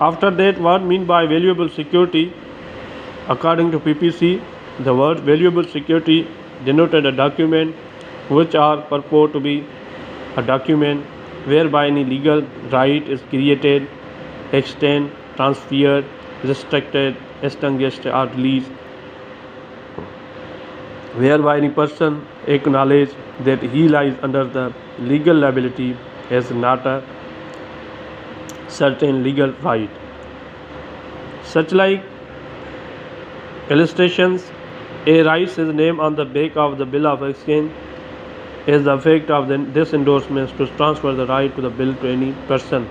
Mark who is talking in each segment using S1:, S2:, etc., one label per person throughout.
S1: After that, what mean by valuable security? According to PPC, the word valuable security denoted a document which are purport to be a document whereby any legal right is created, extended, transferred, restricted, extinguished or released, whereby any person acknowledge that he lies under the legal liability as not a certain legal right. Such like illustrations, a writes his name on the back of the bill of exchange is the effect of this endorsement to transfer the right to the bill to any person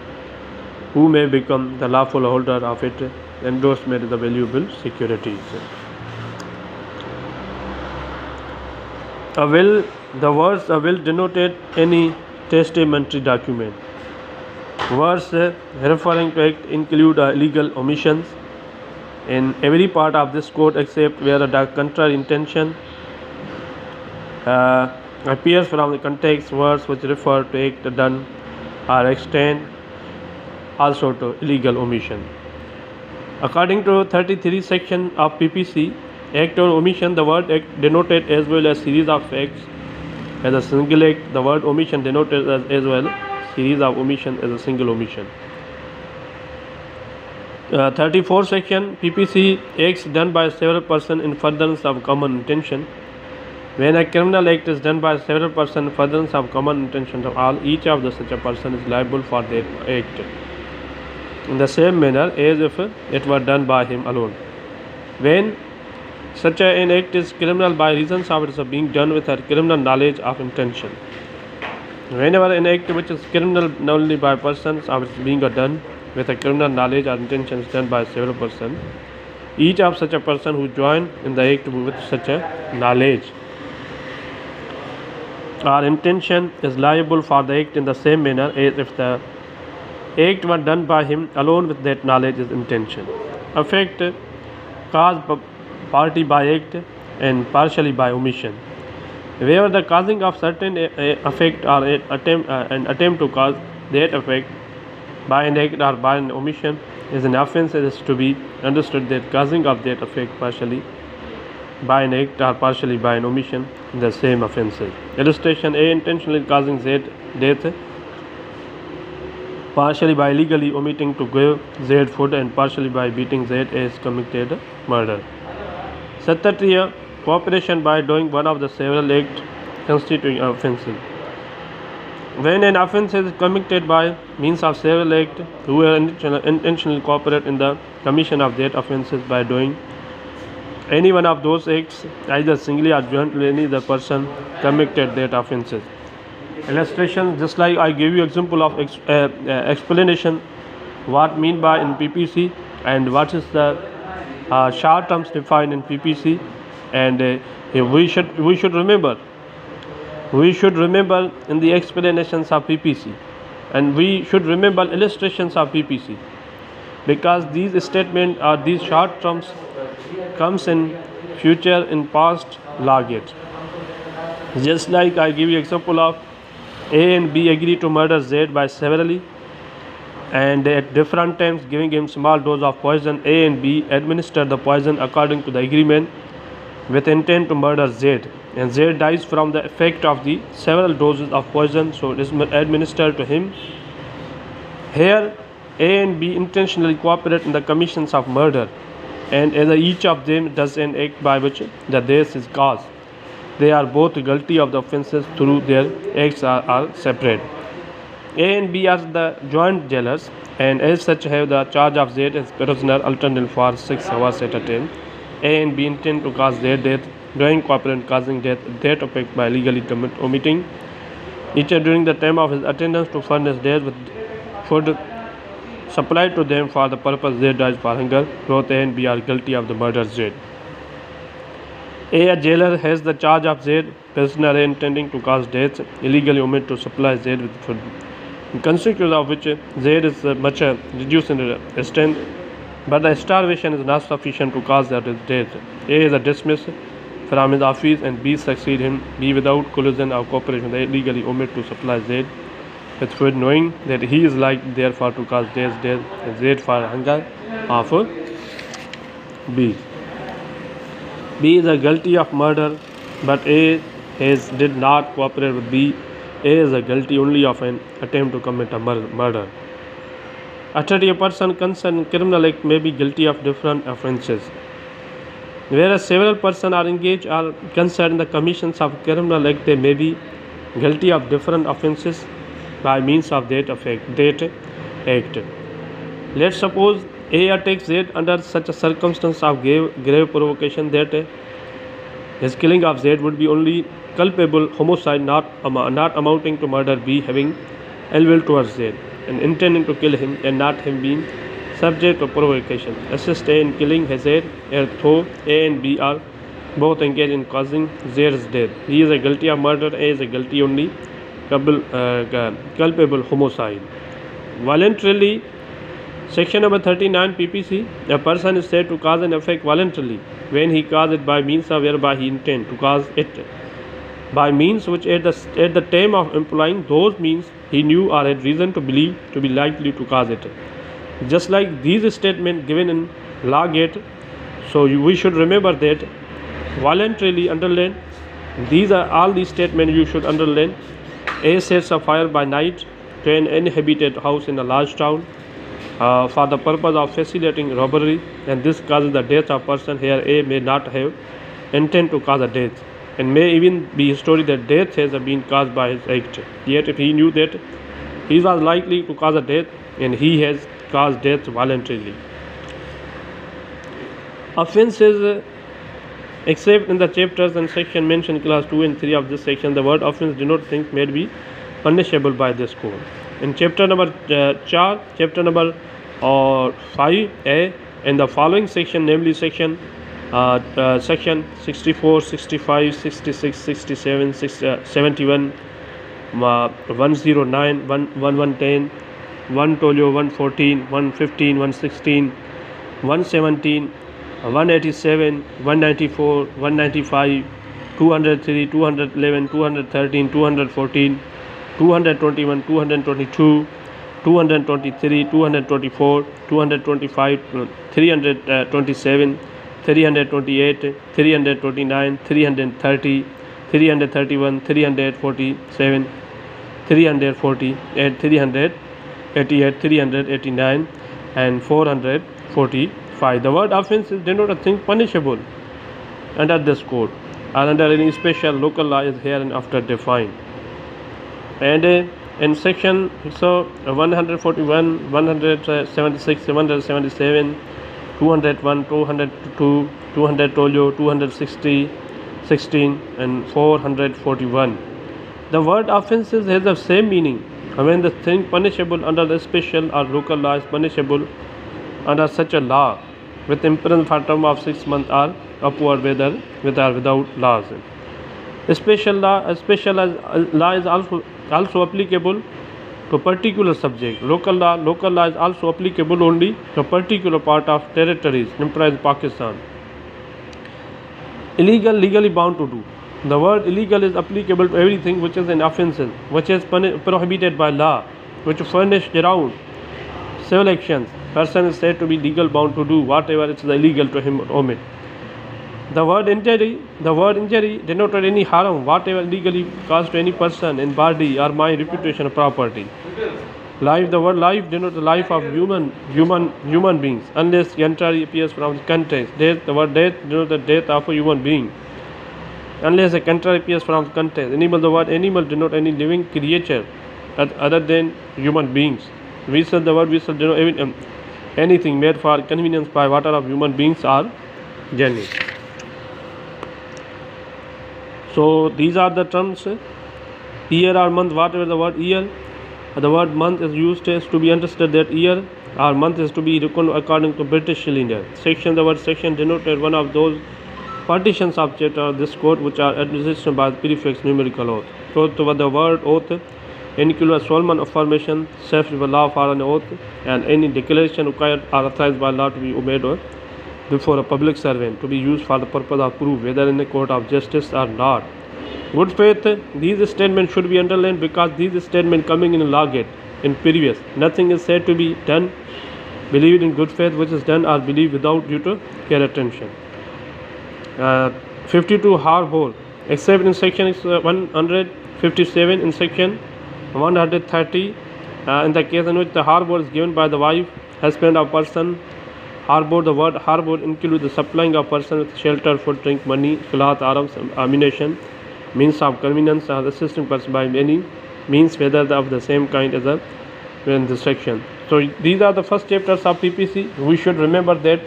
S1: who may become the lawful holder of it. Endorsement is the valuable securities. A will, the words a will denoted any testamentary document. Words referring to act include legal omissions in every part of this code except where a contrary intention appears from the context. Words which refer to act done or extend also to illegal omission. According to 33 section of PPC, act or omission, the word act denoted as well as series of acts as a single act. The word omission denoted as well series of omission as a single omission. 34 section PPC, acts done by several persons in furtherance of common intention. When a criminal act is done by several persons in furtherance of common intention of all, each of such a person is liable for that act in the same manner as if it were done by him alone. When such an act is criminal by reasons of its being done with a criminal knowledge of intention. Whenever an act which is criminal not only by persons of its being done with a criminal knowledge or intention is done by several persons, each of such a person who join in the act with such a knowledge or intention is liable for the act in the same manner as if the act were done by him alone with that knowledge is intention. Effect caused partly by act and partially by omission. Wherever the causing of certain effect or an attempt to cause that effect by an act or by an omission is an offence, it is to be understood that causing of that effect partially by an act or partially by an omission in the same offences. Illustration: A intentionally causing Z death, partially by illegally omitting to give Z food, and partially by beating Z as committed murder. Sattatiya, cooperation by doing one of the several acts constituting offences. When an offence is committed by means of several acts, whoever intentionally cooperate in the commission of that offences by doing any one of those acts, either singly or jointly, any other person committed that offences. Illustration: just like I gave you example of explanation what mean by in PPC and what is the short terms defined in PPC, and we should remember in the explanations of PPC, and we should remember illustrations of PPC, because these statements or these short terms comes in future in past logit. Just like I give you example of A and B agree to murder Z by severally, and at different times giving him small dose of poison. A and B administer the poison according to the agreement with intent to murder Z, and Z dies from the effect of the several doses of poison, so it is administered to him. Here A and B intentionally cooperate in the commissions of murder, and as each of them does an act by which the death is caused, they are both guilty of the offences through their acts are separate. A and B are the joint jailers, and as such have the charge of Z as prisoner alternate for 6 hours at a time. A and B intend to cause their death, doing cooperate causing death, that effect by legally omitting each other during the time of his attendance to furnish death with food supplied to them for the purpose Z dies for hunger. Both A and B are guilty of the murder Z. A jailer has the charge of Z, prisoner A intending to cause death, illegally omit to supply Z with food, in consequence of which Z is much reduced in extent, but the starvation is not sufficient to cause that death. A is dismissed from his office and B succeed him. B without collusion or cooperation, they illegally omit to supply Z with food, knowing that he is like, therefore to cause death, and Z for hunger of B. B is guilty of murder, but A did not cooperate with B. A is guilty only of an attempt to commit a murder. A person concerned in criminal act may be guilty of different offences. Whereas several persons are engaged or concerned in the commissions of criminal act, they may be guilty of different offences by means of that act. Let's suppose A attacks Z under such a circumstance of grave provocation that his killing of Z would be only culpable homicide, not amounting to murder. B having ill will towards Z and intending to kill him, and not him being subject to provocation. Assist A in killing Z, though A and B are both engaged in causing Z's death. He is guilty of murder. A is guilty only culpable homicide. Voluntarily, section number 39 PPC, a person is said to cause an effect voluntarily when he cause it by means of whereby he intend to cause it, by means which at the time of employing those means he knew or had reason to believe to be likely to cause it. Just like these statements given in law gate, so we should remember that voluntarily underline. These are all these statements you should underline. A sets a fire by night to an uninhabited house in a large town for the purpose of facilitating robbery, and this causes the death of person. Here A may not have intent to cause a death, and may even be a story that death has been caused by his act. Yet if he knew that he was likely to cause a death, and he has caused death voluntarily. Offences, except in the chapters and section mentioned in class 2 and 3 of this section, the word offense denote things may be punishable by this code. In chapter number 4, chapter number 5A, in the following section, namely section 64, 65, 66, 67, 71, 109, 110, 112, 114, 115, 116, 117, 187, 194, 195, 203, 211, 213, 214, 221, 222, 223, 224, 225, 327, 328, 329, 330, 331, 347, 348, 388, 389, and 445. The word offense denote a thing punishable under this code or under any special local law is hereinafter defined. And in section 141, 176, 177, 201, 202, 212, 260, 16, and 441. The word offences has the same meaning when the thing punishable under the special or local law is punishable under such a law with imprisonment for a term of 6 months or upward, whether with or without laws. A special law is also applicable to particular subject. Local law is also applicable only to a particular part of territories, comprise Pakistan. Illegal, legally bound to do. The word illegal is applicable to everything which is an offence, which is prohibited by law, which furnished around civil actions. Person is said to be legal bound to do whatever it is illegal to him or omit. The word injury denoted any harm whatever legally caused to any person in body or mind, reputation or property. Life, the word life denotes the life of human beings unless contrary appears from the context. Death, the word death denotes the death of a human being unless a contrary appears from the context. Animal, the word animal denotes any living creature other than human beings. Vessel, the word vessel denotes anything made for convenience by water of human beings or journey. So these are the terms. Year or month, whatever the word year, the word month is used as to be understood that year or month is to be reckoned according to British calendar. Section, the word section denoted one of those partitions of chapter of this code which are administered by the prefix numerical oath. Oath, the word oath includes solemn affirmation, self by law for an oath, and any declaration required or authorized by law to be obeyed before a public servant to be used for the purpose of proof whether in a court of justice or not. Good faith, these statements should be underlined because these statements coming in logate in previous. Nothing is said to be done, believed in good faith, which is done or believed without due to care attention. 52 harbor, except in section 157, in section 130, in the case in which the harbor is given by the wife, husband or person. Harbor, the word harbor includes the supplying of person with shelter, food, drink, money, cloth, arms, ammunition, means of convenience, or assisting person by any means, whether of the same kind as in this section. So these are the first chapters of PPC. We should remember that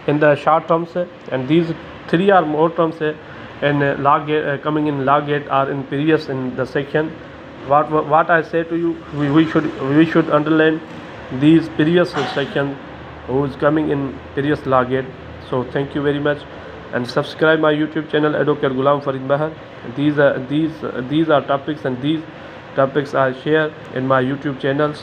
S1: in the short terms, and these 3 or more terms in logate, coming in logate or in previous in the section. What I say to you, we should underline these previous sections who is coming in previous logate. So thank you very much, and subscribe my YouTube channel Advocate Ghulam Farid Bahar. These are topics, and these topics I share in my YouTube channels.